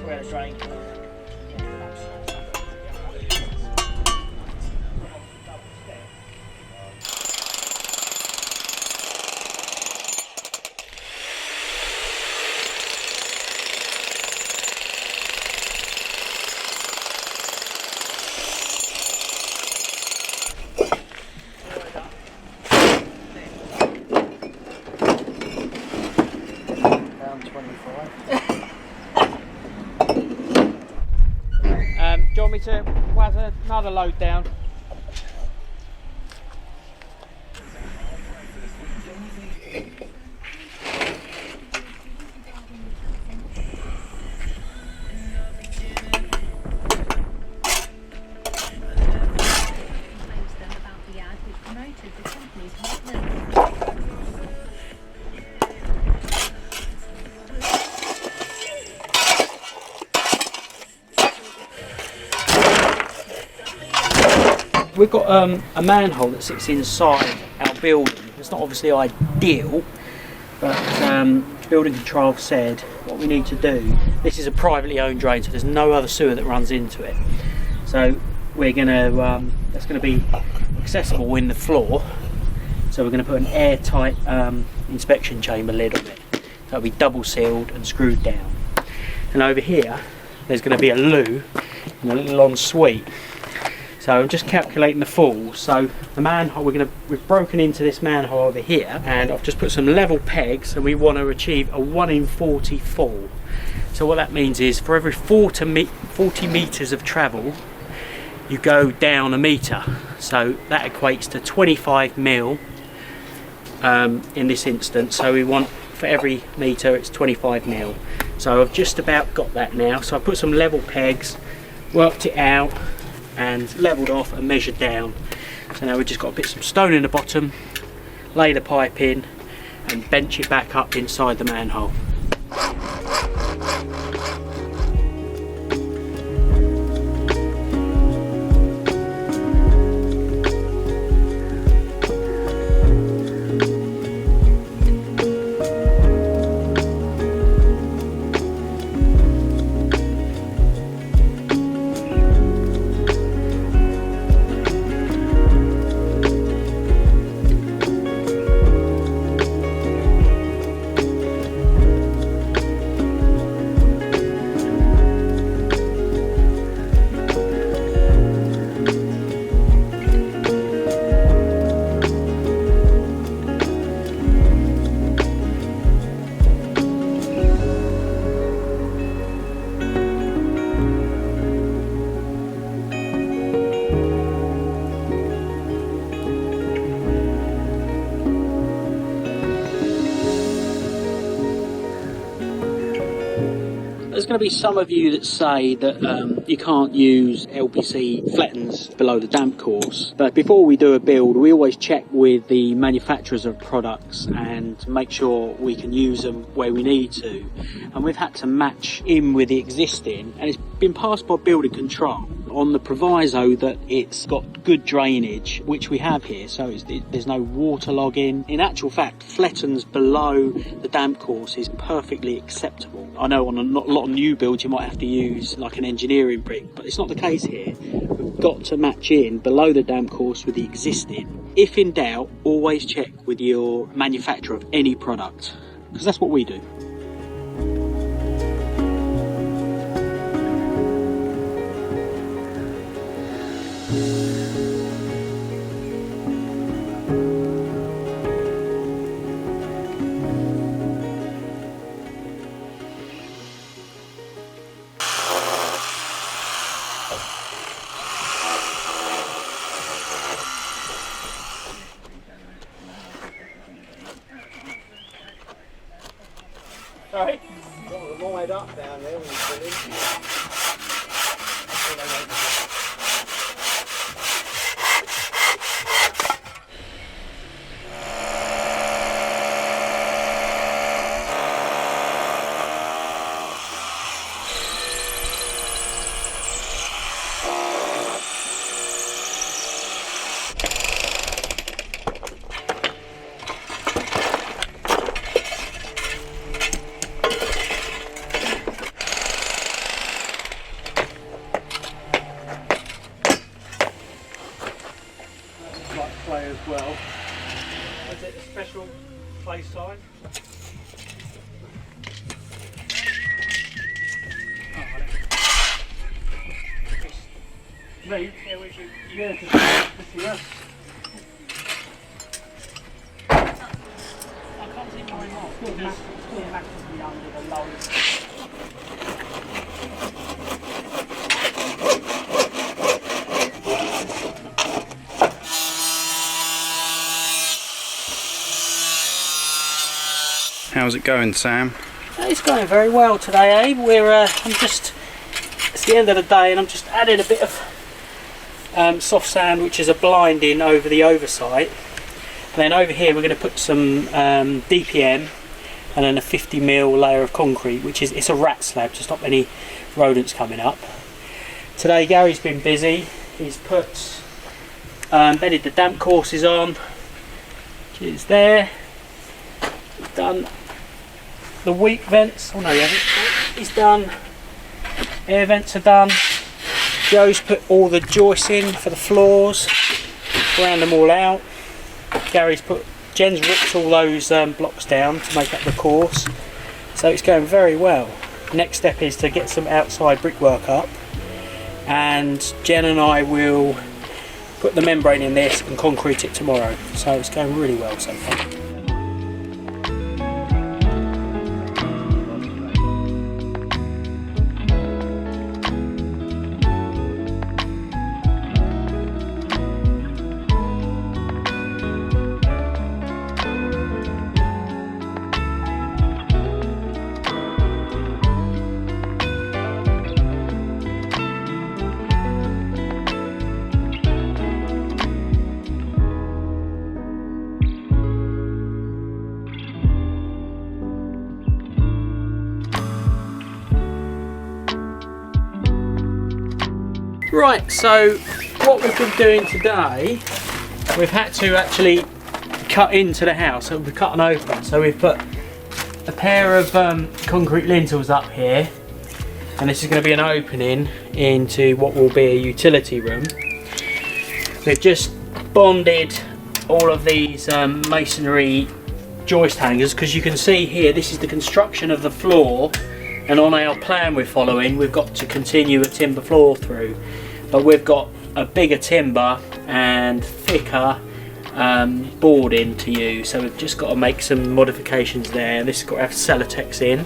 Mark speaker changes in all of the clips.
Speaker 1: where the drain goes. Do you want me to whack another load down? We've got a manhole that sits inside our building. It's not obviously ideal, but building control said what we need to do. This is a privately owned drain, so there's no other sewer that runs into it. So we're gonna that's going to be accessible in the floor. So we're going to put an airtight inspection chamber lid on it. That'll be double sealed and screwed down. And over here, there's going to be a loo and a little ensuite. So I'm just calculating the falls. So the manhole, we've broken into this manhole over here, and I've just put some level pegs, and we want to achieve a 1 in 40 fall. So what that means is for every 40 meters of travel, you go down a meter. So that equates to 25 mil in this instance. So we want for every meter it's 25 mil. So I've just about got that now. So I put some level pegs, worked it out, and levelled off and measured down. So now we've just got to put some stone in the bottom, lay the pipe in, and bench it back up inside the manhole. There's going to be some of you that say that you can't use LPC flattens below the damp course, but before we do a build we always check with the manufacturers of products and make sure we can use them where we need to, and we've had to match in with the existing, and it's been passed by building control on the proviso that it's got good drainage, which we have here, so there's no water logging. In actual fact, flattens below the damp course is perfectly acceptable. I know on a lot of new builds you might have to use like an engineering brick, but it's not the case here. We've got to match in below the damp course with the existing. If in doubt, always check with your manufacturer of any product, because that's what we do. Sorry?
Speaker 2: Got them wide up down there when you put in.
Speaker 1: as well. Is it a special play sign? Me? Yeah, we should. Yeah, just yeah. I can't see mine off. It's still massively under the low.
Speaker 3: How's it going, Sam?
Speaker 1: It's going very well today, Abe. It's the end of the day and I'm just adding a bit of soft sand, which is a blinding over the oversight. And then over here we're going to put some DPM and then a 50mm layer of concrete, it's a rat slab to stop any rodents coming up. Today Gary's been busy. He's put bedded the damp courses on, which is there. He's done the weak vents. Oh no, he hasn't. He's done. Air vents are done. Joe's put all the joists in for the floors, ground them all out. Jen's ripped all those blocks down to make up the course. So it's going very well. Next step is to get some outside brickwork up, and Jen and I will put the membrane in this and concrete it tomorrow. So it's going really well so far. Right, so what we've been doing today, we've had to actually cut into the house, so we've cut an open. So we've put a pair of concrete lintels up here, and this is going to be an opening into what will be a utility room. We've just bonded all of these masonry joist hangers, because you can see here this is the construction of the floor, and on our plan we're following we've got to continue a timber floor through, but we've got a bigger timber and thicker boarding to use, so we've just got to make some modifications there. This has got to have Celotex in.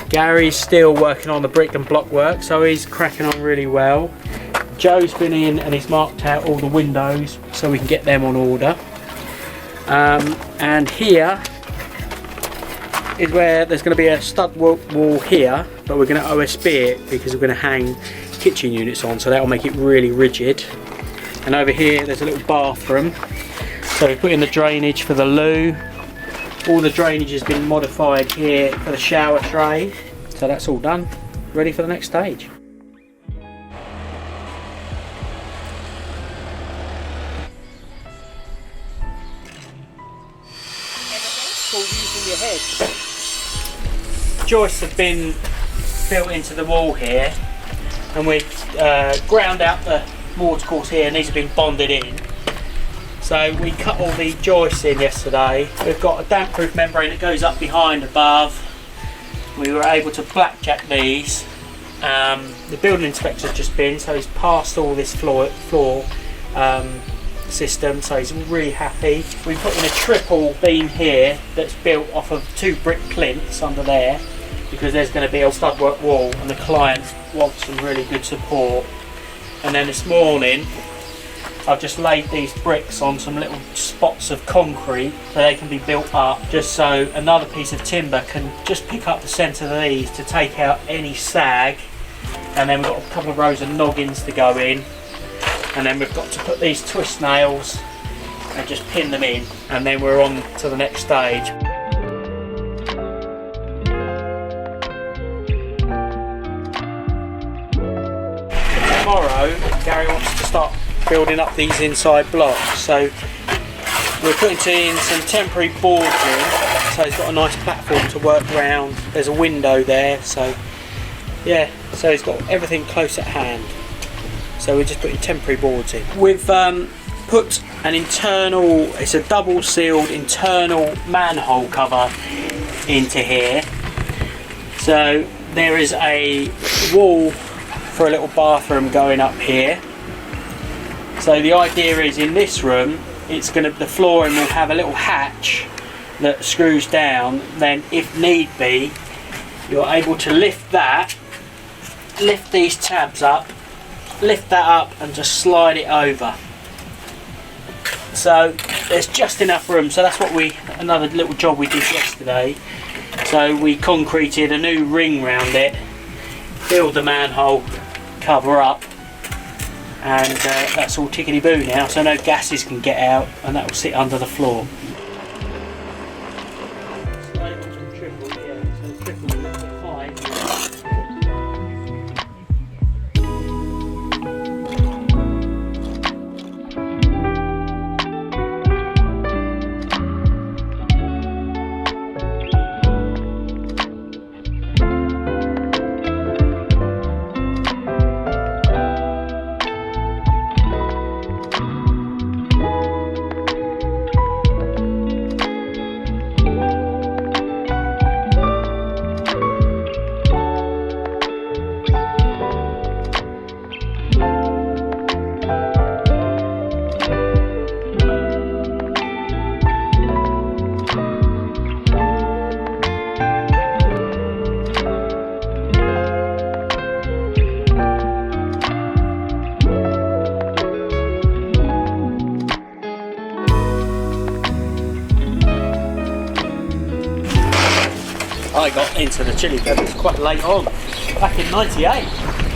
Speaker 1: Gary's still working on the brick and block work, so he's cracking on really well. Joe's been in and he's marked out all the windows so we can get them on order. And here is where there's going to be a stud wall here, but we're going to OSB it because we're going to hang kitchen units on, so that will make it really rigid. And over here there's a little bathroom, so we put in the drainage for the loo. All the drainage has been modified here for the shower tray, so that's all done, ready for the next stage. Using your head. Joists have been built into the wall here, and we've ground out the mortar course here, and these have been bonded in. So we cut all the joists in yesterday. We've got a damp proof membrane that goes up behind above. We were able to blackjack these. The building inspector's just been, so he's passed all this floor system, so he's really happy. We put in a triple beam here that's built off of 2 brick plinths under there, because there's going to be a studwork wall and the client wants some really good support. And then this morning I've just laid these bricks on some little spots of concrete so they can be built up, just so another piece of timber can just pick up the centre of these to take out any sag. And then we've got a couple of rows of noggins to go in, and then we've got to put these twist nails and just pin them in, and then we're on to the next stage. Tomorrow Gary wants to start building up these inside blocks, so we're putting in some temporary boards in, so he's got a nice platform to work around. There's a window there, so yeah, so he's got everything close at hand. So we're just putting temporary boards in. We've put an internal, it's a double sealed internal manhole cover into here. So there is a wall for a little bathroom going up here. So the idea is in this room, the flooring will have a little hatch that screws down. Then if need be, you're able to lift these tabs up, lift that up and just slide it over. So there's just enough room. So that's what another little job we did yesterday. So we concreted a new ring round it, filled the manhole cover up, and that's all tickety-boo now, so no gases can get out, and that will sit under the floor. I got into the Chili Peppers quite late on, back in '98.